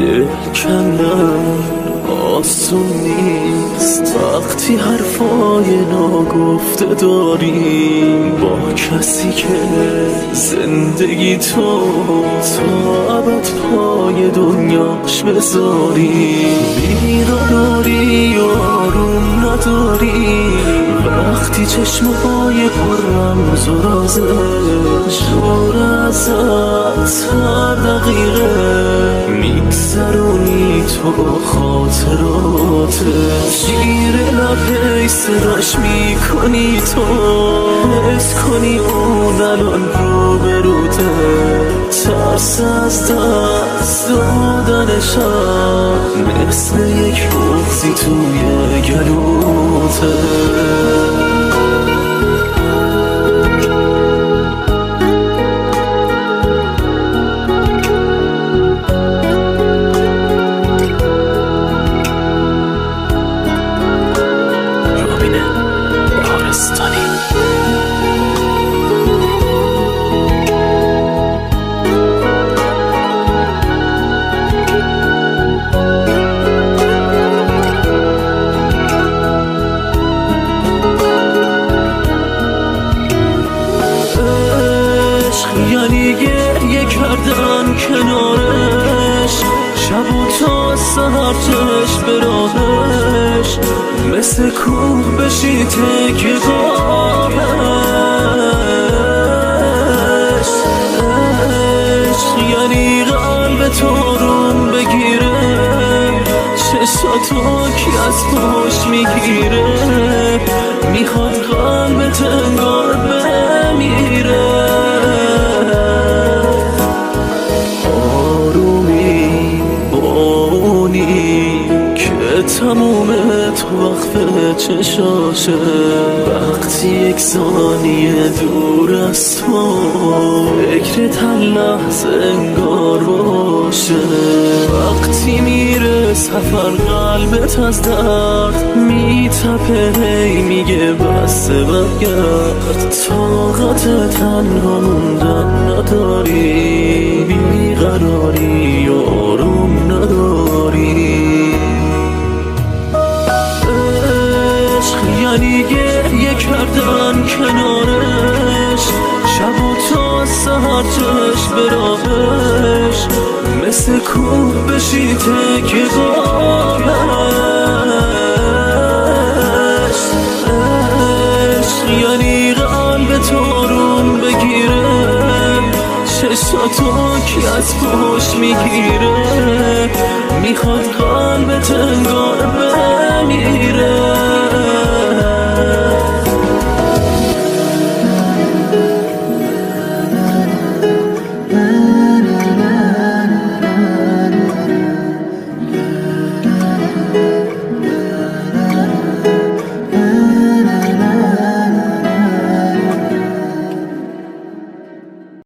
دل کندن آسون نیست وقتی حرفای ناگفته داری با کسی که زندگی تو تا ابد پای دنیاش بذاری. بیقراری و آروم نداری وقتی چشمهای پر رمز و رازش دور ازت هر دقیقه میگذرونی تو خاطراتش. شیر لبه صداش میکنی تو حس کنی اون الان رو بروته. ترس از دست دادنشم مثل یک بغضی توی گلوته. یعنی گریه کردن کنارش شب و تا سهر چشم به راهش مثل کوه بشی تکیه گاهش. یعنی قلب تو روم بگیره چشاتو کی از پشت میگیره میخواد قلبت انگار بمیره. تموم تو وقفه چشاشه وقتی یک ثانیه دور از تو فکرت هر لحظه انگار باشه. وقتی میره سفر قلبت از درد میتپه هی میگه بسه برگرد. طاقت تنها موندن نداری بیقراری و آروم نداری. یعنی گریه کردن کنارش شب و تا سهر چشم به راهش مثل کوه بشی تکیه گاهش. یعنی قلب تو روم بگیره چشاتو کی از پشت میگیره میخواد قلبت انگار بمیره.